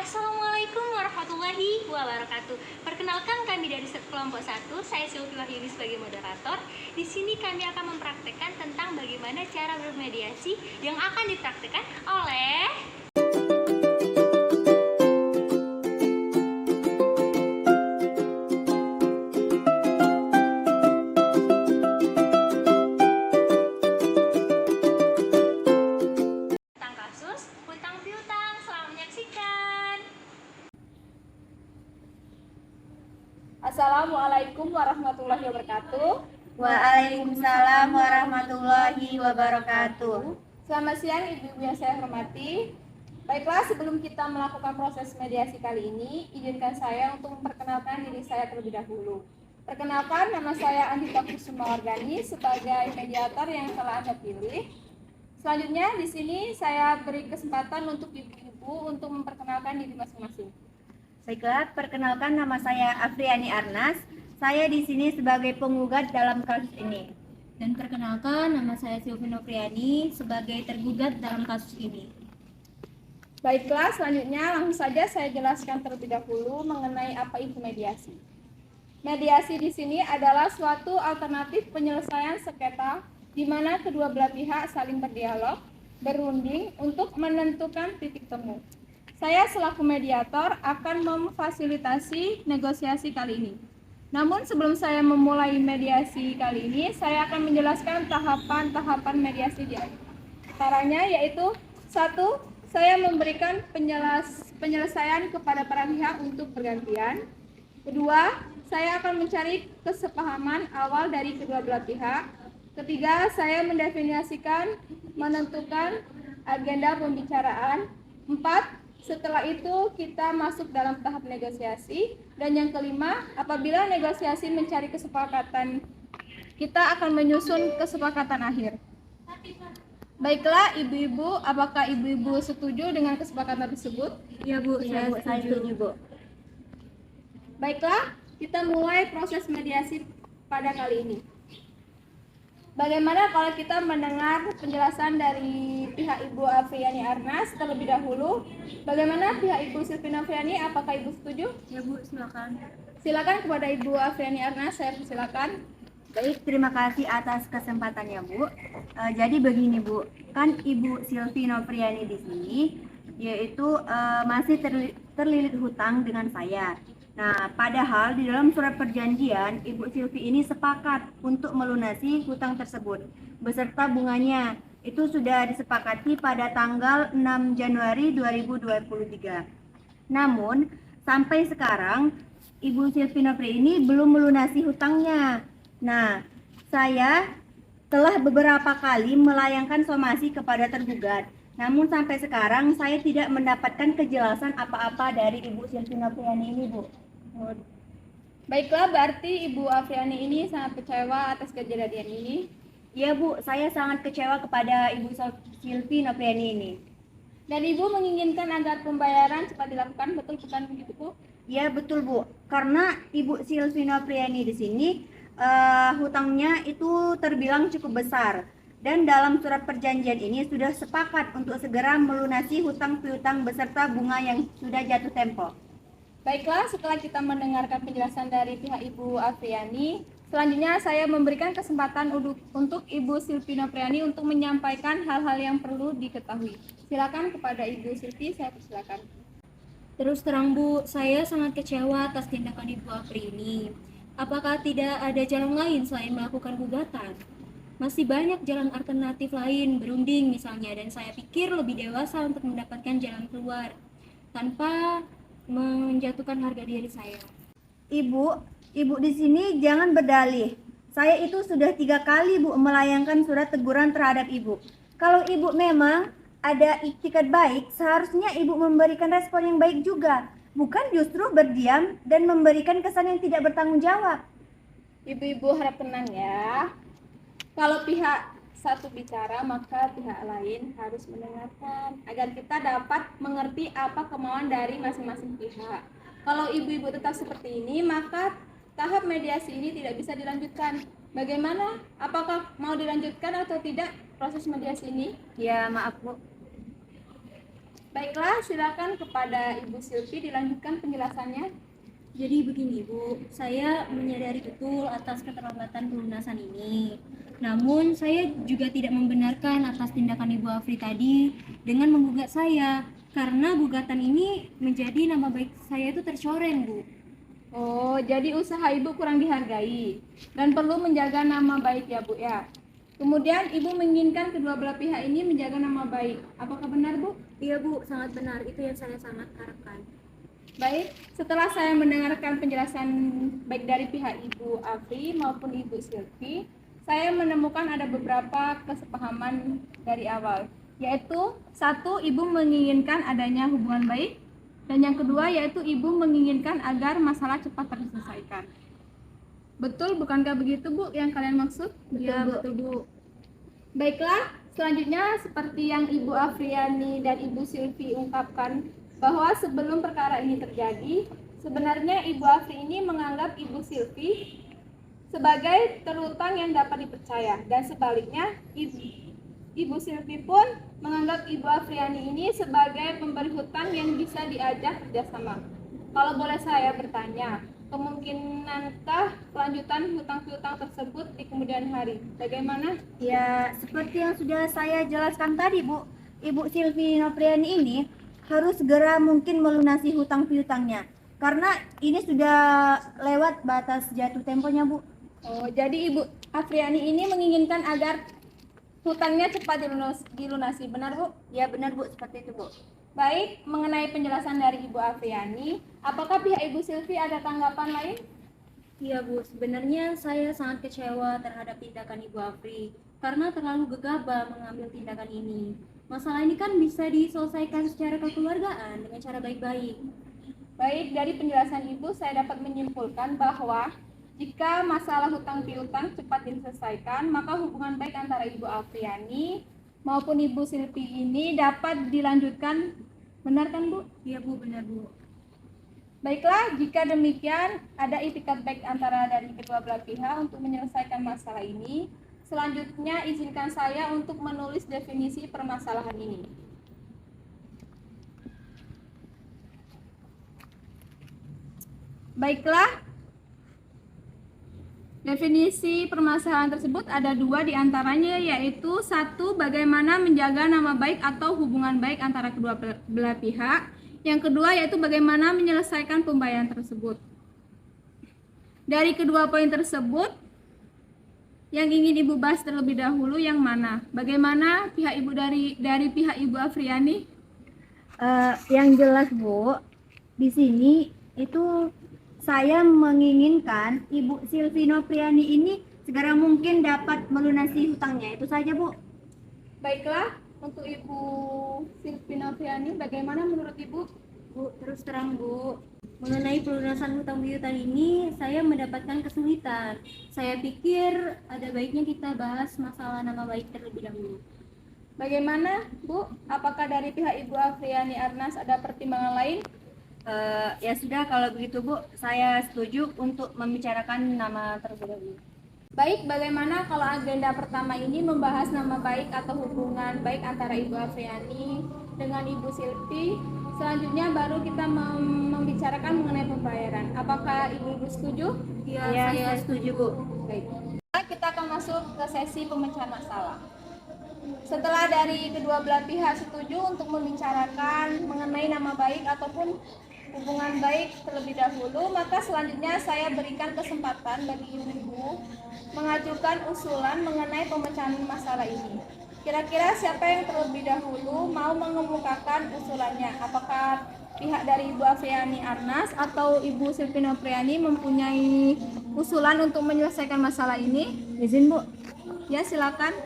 Assalamualaikum warahmatullahi wabarakatuh. Perkenalkan kami dari kelompok 1, saya Sylvie Wahyuni sebagai moderator. Di sini kami akan mempraktekkan tentang bagaimana cara bermediasi yang akan dipraktekkan oleh tentang kasus hutang piutang. Selamat menyaksikan. Assalamualaikum warahmatullahi wabarakatuh. Waalaikumsalam warahmatullahi wabarakatuh. Selamat siang ibu-ibu yang saya hormati. Baiklah, sebelum kita melakukan proses mediasi kali ini, izinkan saya untuk memperkenalkan diri saya terlebih dahulu. Perkenalkan, nama saya Andita Kusuma Wardani sebagai mediator yang telah Anda pilih. Selanjutnya, di sini saya beri kesempatan untuk ibu-ibu untuk memperkenalkan diri masing-masing. Baiklah, perkenalkan nama saya Afriani Arnas. Saya di sini sebagai penggugat dalam kasus ini. Dan perkenalkan, nama saya Sylvie Nopriani sebagai tergugat dalam kasus ini. Baiklah, selanjutnya langsung saja saya jelaskan terlebih dahulu mengenai apa itu mediasi. Mediasi di sini adalah suatu alternatif penyelesaian sengketa di mana kedua belah pihak saling berdialog, berunding untuk menentukan titik temu. Saya selaku mediator akan memfasilitasi negosiasi kali ini. Namun sebelum saya memulai mediasi kali ini, saya akan menjelaskan tahapan-tahapan mediasi di antaranya, yaitu 1. Saya memberikan penyelesaian kepada para pihak untuk bergantian. 2. Saya akan mencari kesepahaman awal dari kedua belah pihak. 3. Saya mendefinisikan, menentukan agenda pembicaraan. 4. Setelah itu kita masuk dalam tahap negosiasi. Dan yang kelima, apabila negosiasi mencari kesepakatan, kita akan menyusun kesepakatan akhir. Baiklah ibu-ibu, apakah ibu-ibu setuju dengan kesepakatan tersebut? Ya Bu, Saya setuju, Bu. Baiklah, kita mulai proses mediasi pada kali ini. Bagaimana kalau kita mendengar penjelasan dari pihak Ibu Afriani Arnas terlebih dahulu? Bagaimana pihak Ibu Sylvie Nopriani? Apakah Ibu setuju? Ya Bu, silakan. Silakan kepada Ibu Afriani Arnas, saya persilakan. Baik, terima kasih atas kesempatannya, Bu. Jadi begini, Bu, kan Ibu Sylvie Nopriani di sini, yaitu masih terlilit hutang dengan saya. Nah, padahal di dalam surat perjanjian, Ibu Sylvie ini sepakat untuk melunasi hutang tersebut beserta bunganya. Itu sudah disepakati pada tanggal 6 Januari 2023. Namun, sampai sekarang Ibu Sylvie Nopriani belum melunasi hutangnya. Nah, saya telah beberapa kali melayangkan somasi kepada tergugat. Namun sampai sekarang saya tidak mendapatkan kejelasan apa-apa dari Ibu Sylvie Nopriani ini, Bu. Baiklah, berarti Ibu Afriani ini sangat kecewa atas kejadian ini. Ya, Bu, saya sangat kecewa kepada Ibu Sylvie Nopriani ini. Dan Ibu menginginkan agar pembayaran cepat dilakukan, betul bukan begitu, Bu? Ya, betul, Bu. Karena Ibu Sylvie Nopriani di sini hutangnya itu terbilang cukup besar. Dan dalam surat perjanjian ini sudah sepakat untuk segera melunasi hutang piutang beserta bunga yang sudah jatuh tempo. Baiklah, setelah kita mendengarkan penjelasan dari pihak Ibu Afriani, selanjutnya saya memberikan kesempatan untuk Ibu Sylvie Nopriani untuk menyampaikan hal-hal yang perlu diketahui. Silakan kepada Ibu Sylvie, saya persilakan. Terus terang Bu, saya sangat kecewa atas tindakan Ibu Apri ini. Apakah tidak ada jalan lain selain melakukan gugatan? Masih banyak jalan alternatif lain, berunding misalnya, dan saya pikir lebih dewasa untuk mendapatkan jalan keluar tanpa menjatuhkan harga diri saya. Ibu di sini jangan berdalih. Saya itu sudah 3 kali, Bu, melayangkan surat teguran terhadap Ibu. Kalau Ibu memang ada itikad baik, seharusnya Ibu memberikan respon yang baik juga. Bukan justru berdiam dan memberikan kesan yang tidak bertanggung jawab. Ibu-ibu harap tenang ya. Kalau pihak satu bicara, maka pihak lain harus mendengarkan agar kita dapat mengerti apa kemauan dari masing-masing pihak. Kalau ibu-ibu tetap seperti ini, maka tahap mediasi ini tidak bisa dilanjutkan. Bagaimana? Apakah mau dilanjutkan atau tidak proses mediasi ini? Ya, maaf, Bu. Baiklah, silakan kepada Ibu Silvi dilanjutkan penjelasannya. Jadi begini Bu, saya menyadari betul atas keterlambatan pelunasan ini. Namun saya juga tidak membenarkan atas tindakan Ibu Afri tadi dengan menggugat saya, karena gugatan ini menjadi nama baik saya itu tercoreng Bu. Oh, jadi usaha Ibu kurang dihargai dan perlu menjaga nama baik ya Bu ya. Kemudian Ibu menginginkan kedua belah pihak ini menjaga nama baik. Apakah benar Bu? Iya Bu, sangat benar. Itu yang saya sangat harapkan. Baik, setelah saya mendengarkan penjelasan baik dari pihak Ibu Afri maupun Ibu Silvi, saya menemukan ada beberapa kesepahaman dari awal, yaitu satu, Ibu menginginkan adanya hubungan baik, dan yang kedua yaitu Ibu menginginkan agar masalah cepat terselesaikan. Betul, bukankah begitu Bu yang kalian maksud? Iya, betul Bu. Baiklah, selanjutnya seperti yang Ibu Afriani dan Ibu Silvi ungkapkan, bahwa sebelum perkara ini terjadi, sebenarnya Ibu Afri ini menganggap Ibu Silvi sebagai terutang yang dapat dipercaya, dan sebaliknya Ibu Silvi pun menganggap Ibu Afriani ini sebagai pemberi hutang yang bisa diajak kerjasama. Kalau boleh saya bertanya, kemungkinankah kelanjutan hutang piutang tersebut di kemudian hari? Bagaimana? Ya, seperti yang sudah saya jelaskan tadi, Bu. Ibu Silvi Nopriani ini harus segera mungkin melunasi hutang piutangnya. Karena ini sudah lewat batas jatuh temponya, Bu. Oh, jadi Ibu Afriani ini menginginkan agar hutangnya cepat dilunasi, benar Bu? Ya, benar, Bu, seperti itu, Bu. Baik, mengenai penjelasan dari Ibu Afriani, apakah pihak Ibu Silvi ada tanggapan lain? Iya Bu, sebenarnya saya sangat kecewa terhadap tindakan Ibu Afri karena terlalu gegabah mengambil tindakan ini. Masalah ini kan bisa diselesaikan secara kekeluargaan dengan cara baik-baik. Baik, dari penjelasan Ibu saya dapat menyimpulkan bahwa jika masalah hutang piutang cepat diselesaikan, maka hubungan baik antara Ibu Afriani maupun Ibu Silvi ini dapat dilanjutkan. Benar kan Bu? Iya Bu, benar Bu. Baiklah, jika demikian ada itikat baik antara dari kedua belah pihak untuk menyelesaikan masalah ini. Selanjutnya izinkan saya untuk menulis definisi permasalahan ini. Baiklah, definisi permasalahan tersebut ada dua diantaranya, yaitu satu, bagaimana menjaga nama baik atau hubungan baik antara kedua belah pihak. Yang kedua yaitu bagaimana menyelesaikan pembayaran tersebut. Dari kedua poin tersebut, yang ingin Ibu bahas terlebih dahulu yang mana? Bagaimana pihak Ibu dari pihak Ibu Afriani? Yang jelas, Bu, di sini itu saya menginginkan Ibu Silvi Nopriani ini segera mungkin dapat melunasi hutangnya. Itu saja, Bu. Baiklah, untuk Ibu Silvi Nopriani, bagaimana menurut Ibu? Bu, terus terang Bu, mengenai pelunasan hutang piutang ini saya mendapatkan kesulitan. Saya pikir ada baiknya kita bahas masalah nama baik terlebih dahulu. Bagaimana Bu? Apakah dari pihak Ibu Afriani Arnas ada pertimbangan lain? Ya sudah, kalau begitu, Bu, saya setuju untuk membicarakan nama terlebih dahulu. Baik, bagaimana kalau agenda pertama ini membahas nama baik atau hubungan baik antara Ibu Afriani dengan Ibu Silvi? Selanjutnya baru kita membicarakan mengenai pembayaran. Apakah Ibu setuju? Ya, saya setuju Bu. Baik. Kita akan masuk ke sesi pemecahan masalah. Setelah dari kedua belah pihak setuju untuk membicarakan mengenai nama baik ataupun hubungan baik terlebih dahulu, maka selanjutnya saya berikan kesempatan bagi ibu-ibu mengajukan usulan mengenai pemecahan masalah ini. Kira-kira siapa yang terlebih dahulu mau mengemukakan usulannya? Apakah pihak dari Ibu Afriani Arnas atau Ibu Silvi Nopriani mempunyai usulan untuk menyelesaikan masalah ini? Izin, Bu. Ya, silakan.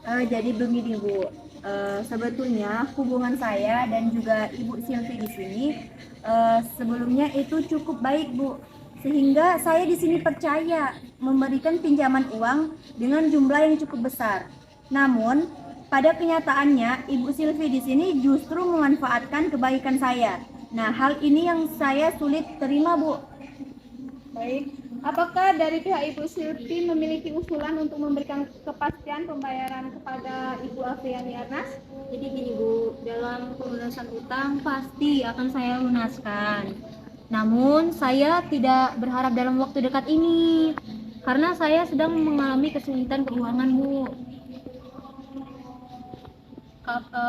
Jadi begini, Bu. Sebetulnya hubungan saya dan juga Ibu Silvi di sini sebelumnya itu cukup baik, Bu. Sehingga saya di sini percaya memberikan pinjaman uang dengan jumlah yang cukup besar. Namun, pada kenyataannya Ibu Silvi di sini justru memanfaatkan kebaikan saya. Nah, hal ini yang saya sulit terima, Bu. Baik. Apakah dari pihak Ibu Silvi memiliki usulan untuk memberikan kepastian pembayaran kepada Ibu Afriani Arnas? Jadi gini Bu, dalam pelunasan utang pasti akan saya lunaskan. Namun saya tidak berharap dalam waktu dekat ini, karena saya sedang mengalami kesulitan keuangan Bu.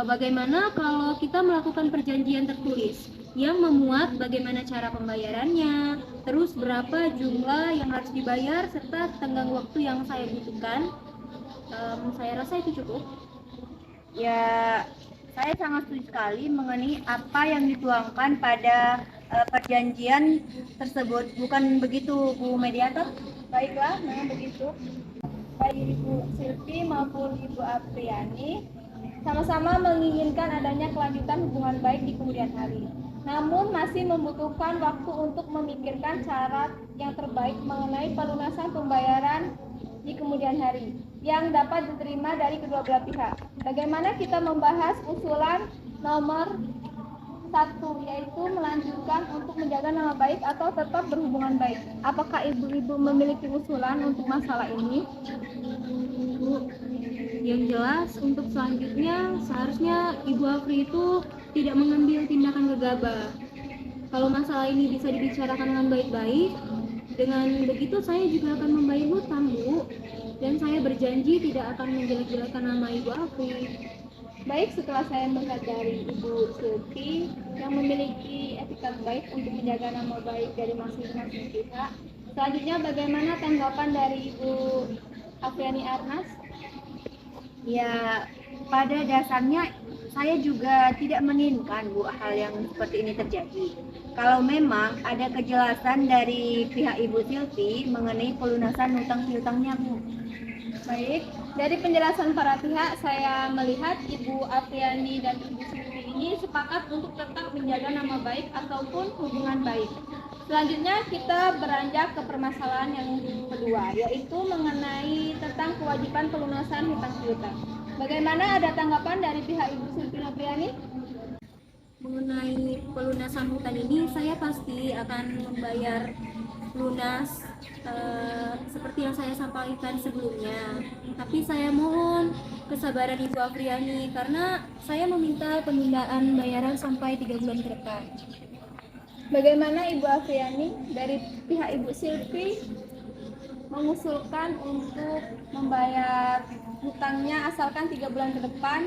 Bagaimana kalau kita melakukan perjanjian tertulis yang memuat bagaimana cara pembayarannya, terus berapa jumlah yang harus dibayar, serta tenggang waktu yang saya butuhkan? Saya rasa itu cukup. Ya, saya sangat setuju sekali mengenai apa yang dituangkan pada perjanjian tersebut. Bukan begitu, Bu Mediator? Baiklah, memang begitu. Baik Ibu Silvi maupun Ibu Apriani sama-sama menginginkan adanya kelanjutan hubungan baik di kemudian hari. Namun masih membutuhkan waktu untuk memikirkan cara yang terbaik mengenai pelunasan pembayaran di kemudian hari yang dapat diterima dari kedua belah pihak. Bagaimana kita membahas usulan nomor 1, yaitu melanjutkan untuk menjaga nama baik atau tetap berhubungan baik. Apakah ibu-ibu memiliki usulan untuk masalah ini? Bu, yang jelas untuk selanjutnya seharusnya Ibu Afri itu tidak mengambil tindakan gegabah. Kalau masalah ini bisa dibicarakan dengan baik-baik, dengan begitu saya juga akan membayar hutang Bu, dan saya berjanji tidak akan menjelek-jelekan nama Ibu Afri. Baik, setelah saya melihat dari Ibu Silvi yang memiliki etika baik untuk menjaga nama baik dari masing-masing pihak, selanjutnya bagaimana tanggapan dari Ibu Apriani Arnas? Ya, pada dasarnya saya juga tidak menginginkan Bu hal yang seperti ini terjadi. Kalau memang ada kejelasan dari pihak Ibu Silvi mengenai pelunasan hutang piutangnya Bu. Baik, dari penjelasan para pihak saya melihat Ibu Apriani dan Ibu Silvi ini sepakat untuk tetap menjaga nama baik ataupun hubungan baik. Selanjutnya kita beranjak ke permasalahan yang kedua, yaitu mengenai tentang kewajiban pelunasan hutang piutang. Bagaimana, ada tanggapan dari pihak Ibu Silvi Apriani? Mengenai pelunasan hutang ini, saya pasti akan membayar lunas seperti yang saya sampaikan sebelumnya. Tapi saya mohon kesabaran Ibu Apriani karena saya meminta penundaan bayaran sampai 3 bulan ke depan. Bagaimana Ibu Apriani, dari pihak Ibu Silvi mengusulkan untuk membayar hutangnya asalkan 3 bulan ke depan?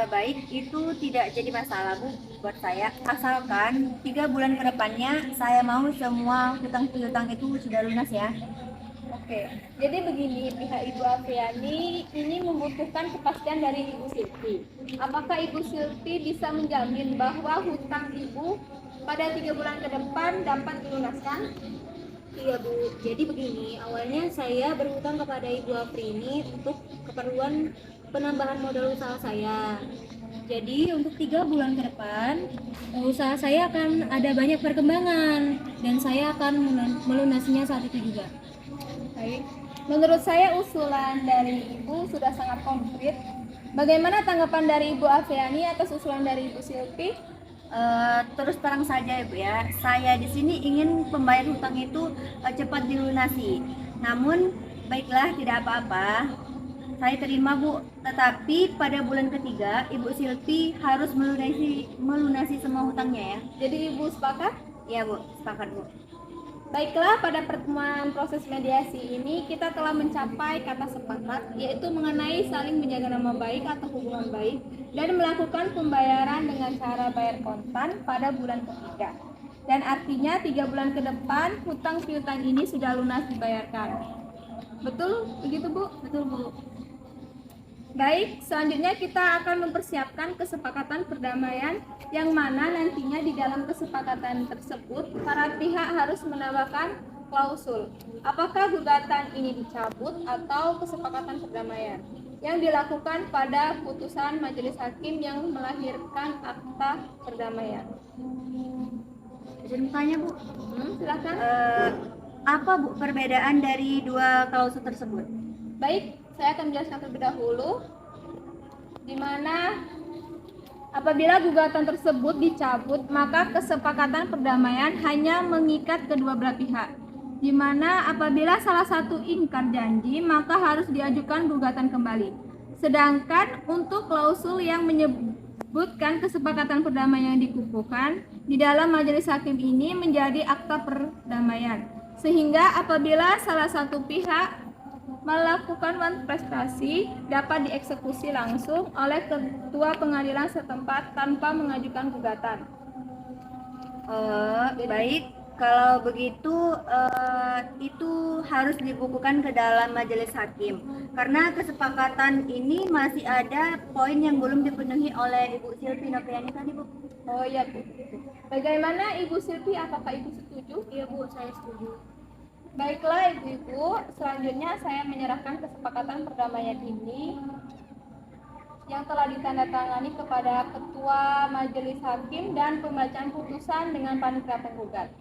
Baik, itu tidak jadi masalah Bu buat saya. Asalkan 3 bulan ke depannya saya mau semua hutang piutang itu sudah lunas ya. Oke, jadi begini, pihak Ibu Apriani ini membutuhkan kepastian dari Ibu Silvi. Apakah Ibu Silvi bisa menjamin bahwa hutang Ibu pada 3 bulan ke depan dapat dilunaskan? Iya Bu, jadi begini, awalnya saya berhutang kepada Ibu Afri ini untuk keperluan penambahan modal usaha saya. Jadi untuk 3 bulan ke depan, usaha saya akan ada banyak perkembangan dan saya akan melunasinya saat itu juga. Baik, menurut saya usulan dari Ibu sudah sangat konkret. Bagaimana tanggapan dari Ibu Apriani atas usulan dari Ibu Silvi? Terus terang saja Ibu ya, saya di sini ingin pembayar hutang itu cepat dilunasi. Namun baiklah, tidak apa-apa, saya terima Bu. Tetapi pada bulan ketiga Ibu Silvi harus melunasi semua hutangnya ya. Jadi Ibu sepakat? Ya Bu, sepakat Bu. Baiklah, pada pertemuan proses mediasi ini kita telah mencapai kata sepakat, yaitu mengenai saling menjaga nama baik atau hubungan baik dan melakukan pembayaran dengan cara bayar kontan pada bulan ketiga. Dan artinya 3 bulan ke depan hutang piutang ini sudah lunas dibayarkan. Betul begitu Bu? Betul Bu. Baik, selanjutnya kita akan mempersiapkan kesepakatan perdamaian yang mana nantinya di dalam kesepakatan tersebut para pihak harus menambahkan klausul. Apakah gugatan ini dicabut atau kesepakatan perdamaian yang dilakukan pada putusan majelis hakim yang melahirkan akta perdamaian. Izin tanya Bu, Silakan. apa Bu perbedaan dari dua klausul tersebut? Baik, saya akan menjelaskan terlebih dahulu, di mana apabila gugatan tersebut dicabut, maka kesepakatan perdamaian hanya mengikat kedua belah pihak. Di mana apabila salah satu ingkar janji, maka harus diajukan gugatan kembali. Sedangkan untuk klausul yang menyebutkan kesepakatan perdamaian yang dikukuhkan di dalam majelis hakim ini menjadi akta perdamaian. Sehingga apabila salah satu pihak melakukan prestasi dapat dieksekusi langsung oleh ketua pengadilan setempat tanpa mengajukan gugatan. Baik, kalau begitu itu harus dibukukan ke dalam majelis hakim. Karena kesepakatan ini masih ada poin yang belum dipenuhi oleh Ibu Silvi Nopriani tadi, Bu. Oh iya, Bu. Bagaimana Ibu Silvi, apakah Ibu setuju? Iya Bu, saya setuju. Baiklah Ibu-Ibu, selanjutnya saya menyerahkan kesepakatan perdamaian ini yang telah ditandatangani kepada Ketua Majelis Hakim dan pembacaan putusan dengan panitia penggugat.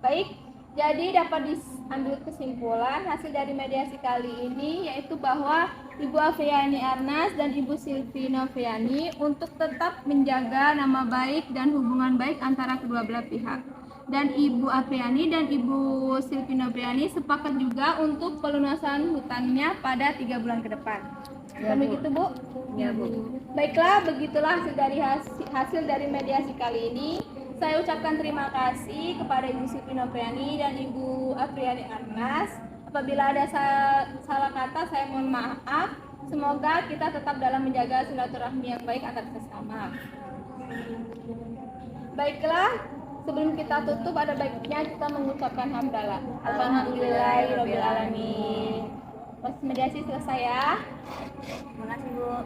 Baik, jadi dapat diambil kesimpulan hasil dari mediasi kali ini yaitu bahwa Ibu Afriani Arnas dan Ibu Silvi Noviani untuk tetap menjaga nama baik dan hubungan baik antara kedua belah pihak. Dan Ibu Apriani dan Ibu Silvi Noviani sepakat juga untuk pelunasan hutangnya pada 3 bulan ke depan. Ya, Kan Bu. begitu, Bu? Ya, Bu. Baiklah, begitulah hasil dari mediasi kali ini. Saya ucapkan terima kasih kepada Ibu Silvi Noviani dan Ibu Apriani Arnas. Apabila ada salah kata, saya mohon maaf. Semoga kita tetap dalam menjaga silaturahmi yang baik antar sesama. Baiklah, sebelum kita tutup ada baiknya kita mengucapkan hamdalah. Alhamdulillahirobbilalamin. Proses mediasi selesai ya. Terima kasih, Bu.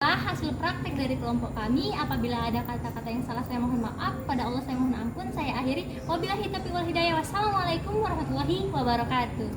Hasil praktek dari kelompok kami. Apabila ada kata-kata yang salah saya mohon maaf. Pada Allah saya mohon ampun. Saya akhiri. Wabillahi taufiq wal hidayah. Wassalamualaikum warahmatullahi wabarakatuh.